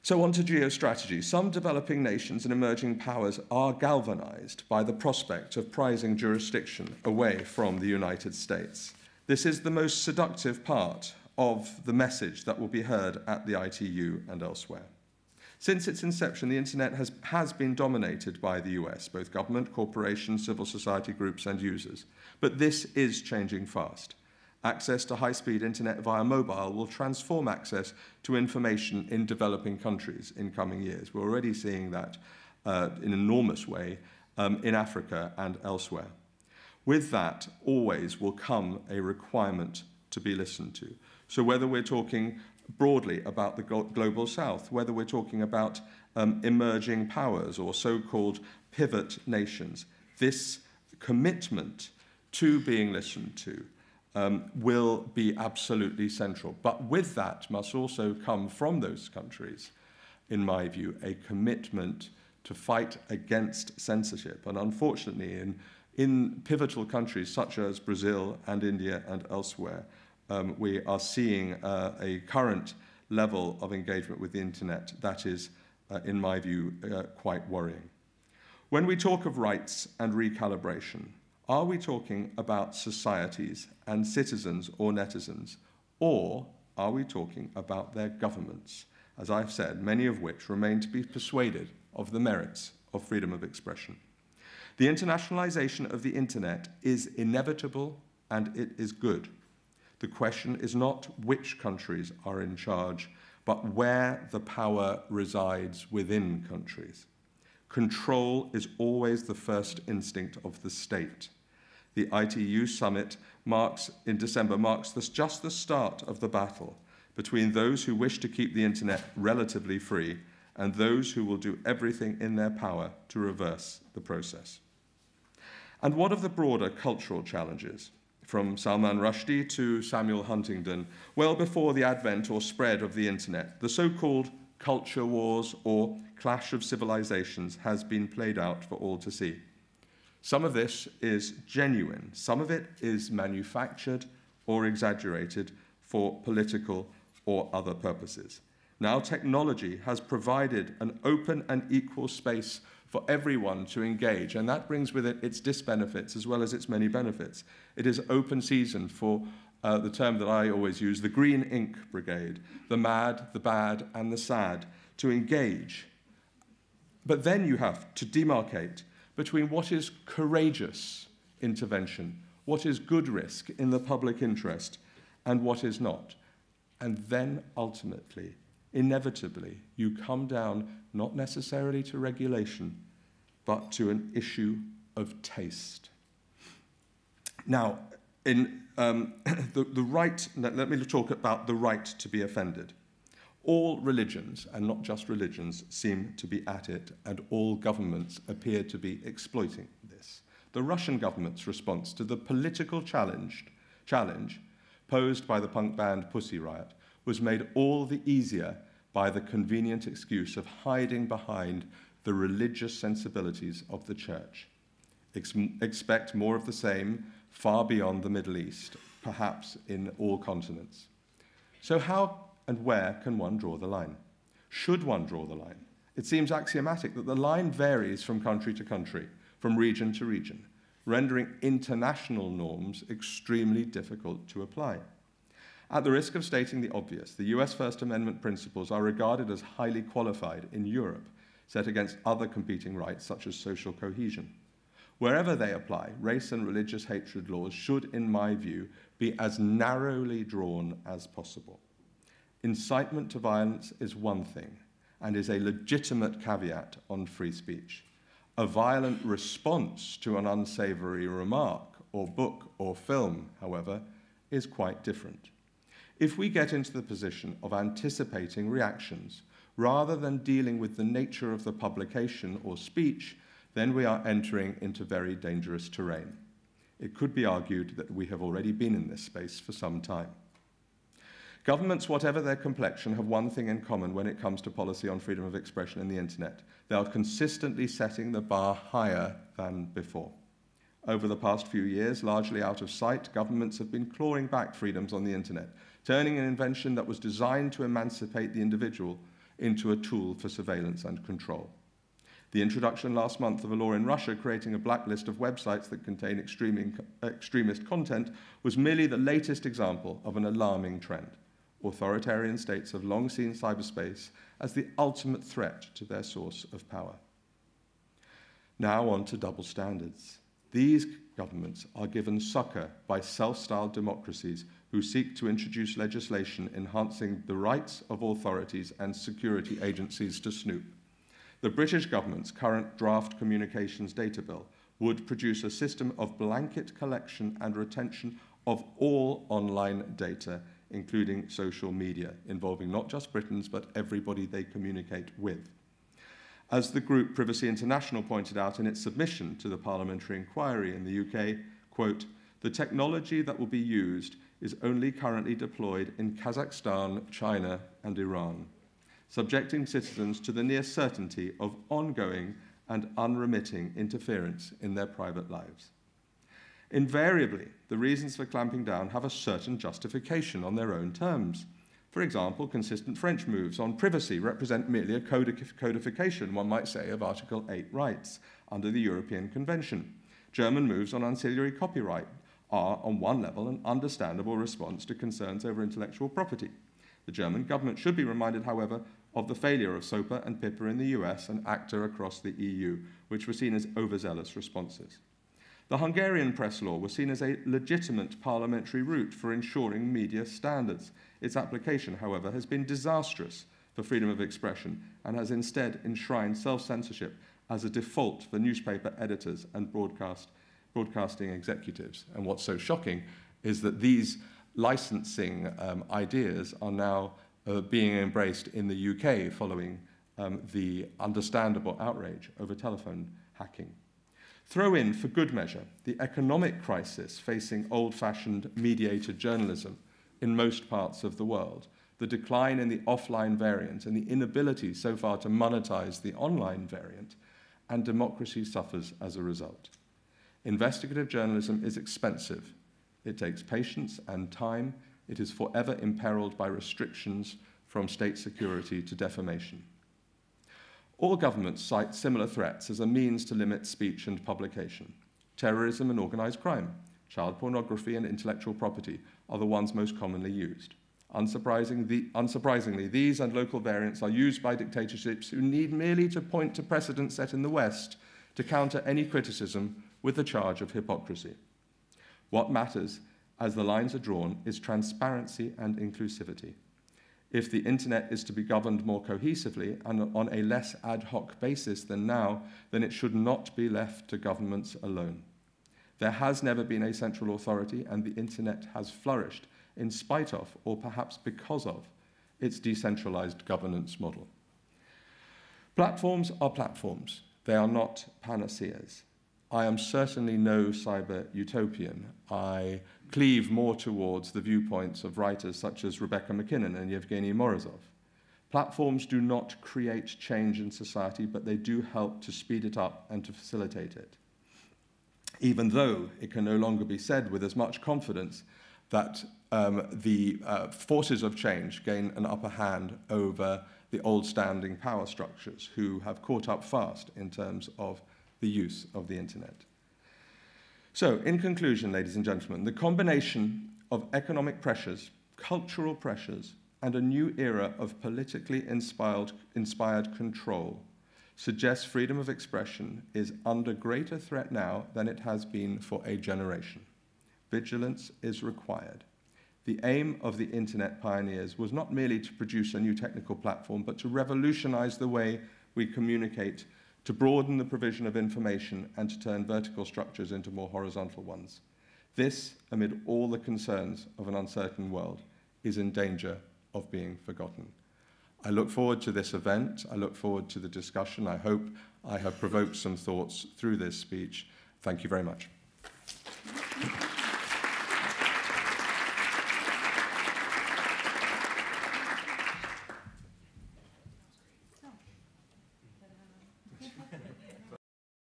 So on to geostrategy. Some developing nations and emerging powers are galvanized by the prospect of prizing jurisdiction away from the United States. This is the most seductive part of the message that will be heard at the ITU and elsewhere. Since its inception, the internet has been dominated by the US, both government, corporations, civil society groups, and users. But this is changing fast. Access to high-speed internet via mobile will transform access to information in developing countries in coming years. We're already seeing that in an enormous way in Africa and elsewhere. With that, always will come a requirement to be listened to. So whether we're talking broadly about the global south, whether we're talking about emerging powers or so-called pivot nations, this commitment to being listened to will be absolutely central. But with that must also come from those countries, in my view, a commitment to fight against censorship. And unfortunately, in pivotal countries such as Brazil and India and elsewhere, we are seeing a current level of engagement with the internet that is, in my view, quite worrying. When we talk of rights and recalibration, are we talking about societies and citizens or netizens, or are we talking about their governments, as I've said, many of which remain to be persuaded of the merits of freedom of expression? The internationalization of the internet is inevitable and it is good. The question is not which countries are in charge, but where the power resides within countries. Control is always the first instinct of the state. The ITU summit in December marks just the start of the battle between those who wish to keep the internet relatively free and those who will do everything in their power to reverse the process. And what of the broader cultural challenges? From Salman Rushdie to Samuel Huntington, well before the advent or spread of the internet, the so-called culture wars or clash of civilizations has been played out for all to see. Some of this is genuine, some of it is manufactured or exaggerated for political or other purposes. Now technology has provided an open and equal space for everyone to engage, and that brings with it its disbenefits as well as its many benefits. It is open season for the term that I always use, the green ink brigade, the mad, the bad, and the sad, to engage. But then you have to demarcate between what is courageous intervention, what is good risk in the public interest, and what is not. And then ultimately, inevitably, you come down not necessarily to regulation, but to an issue of taste. Now, in the right, let me talk about the right to be offended. All religions, and not just religions, seem to be at it, and all governments appear to be exploiting this. The Russian government's response to the political challenge posed by the punk band Pussy Riot was made all the easier by the convenient excuse of hiding behind the religious sensibilities of the church. Expect more of the same far beyond the Middle East, perhaps in all continents. So how and where can one draw the line? Should one draw the line? It seems axiomatic that the line varies from country to country, from region to region, rendering international norms extremely difficult to apply. At the risk of stating the obvious, the US First Amendment principles are regarded as highly qualified in Europe, set against other competing rights such as social cohesion. Wherever they apply, race and religious hatred laws should, in my view, be as narrowly drawn as possible. Incitement to violence is one thing and is a legitimate caveat on free speech. A violent response to an unsavory remark or book or film, however, is quite different. If we get into the position of anticipating reactions rather than dealing with the nature of the publication or speech, then we are entering into very dangerous terrain. It could be argued that we have already been in this space for some time. Governments, whatever their complexion, have one thing in common when it comes to policy on freedom of expression in the internet. They are consistently setting the bar higher than before. Over the past few years, largely out of sight, governments have been clawing back freedoms on the internet, turning an invention that was designed to emancipate the individual into a tool for surveillance and control. The introduction last month of a law in Russia creating a blacklist of websites that contain extremist content was merely the latest example of an alarming trend. Authoritarian states have long seen cyberspace as the ultimate threat to their source of power. Now on to double standards. These governments are given succor by self-styled democracies who seek to introduce legislation enhancing the rights of authorities and security agencies to snoop. The British government's current draft communications data bill would produce a system of blanket collection and retention of all online data, including social media, involving not just Britons, but everybody they communicate with. As the group Privacy International pointed out in its submission to the parliamentary inquiry in the UK, quote, "The technology that will be used is only currently deployed in Kazakhstan, China, and Iran, subjecting citizens to the near certainty of ongoing and unremitting interference in their private lives. Invariably, the reasons for clamping down have a certain justification on their own terms. For example, consistent French moves on privacy represent merely a codification, one might say, of Article 8 rights under the European Convention. German moves on ancillary copyright are, on one level, an understandable response to concerns over intellectual property. The German government should be reminded, however, of the failure of SOPA and PIPA in the US and ACTA across the EU, which were seen as overzealous responses. The Hungarian press law was seen as a legitimate parliamentary route for ensuring media standards. Its application, however, has been disastrous for freedom of expression and has instead enshrined self-censorship as a default for newspaper editors and broadcasting executives. And what's so shocking is that these licensing ideas are now being embraced in the UK following the understandable outrage over telephone hacking. Throw in, for good measure, the economic crisis facing old-fashioned mediated journalism in most parts of the world, the decline in the offline variant and the inability so far to monetize the online variant, and democracy suffers as a result. Investigative journalism is expensive. It takes patience and time. It is forever imperiled by restrictions from state security to defamation. All governments cite similar threats as a means to limit speech and publication. Terrorism and organized crime, child pornography and intellectual property are the ones most commonly used. Unsurprisingly, these and local variants are used by dictatorships who need merely to point to precedents set in the West to counter any criticism with the charge of hypocrisy. What matters, as the lines are drawn, is transparency and inclusivity. If the internet is to be governed more cohesively and on a less ad hoc basis than now, then it should not be left to governments alone. There has never been a central authority, and the internet has flourished in spite of, or perhaps because of, its decentralized governance model. Platforms are platforms. They are not panaceas. I am certainly no cyber utopian. I cleave more towards the viewpoints of writers such as Rebecca McKinnon and Yevgeny Morozov. Platforms do not create change in society, but they do help to speed it up and to facilitate it. Even though it can no longer be said with as much confidence that the forces of change gain an upper hand over the old standing power structures who have caught up fast in terms of the use of the internet. So, in conclusion, ladies and gentlemen, the combination of economic pressures, cultural pressures, and a new era of politically inspired control suggests freedom of expression is under greater threat now than it has been for a generation. Vigilance is required. The aim of the internet pioneers was not merely to produce a new technical platform, but to revolutionize the way we communicate, to broaden the provision of information, and to turn vertical structures into more horizontal ones. This, amid all the concerns of an uncertain world, is in danger of being forgotten. I look forward to this event. I look forward to the discussion. I hope I have provoked some thoughts through this speech. Thank you very much.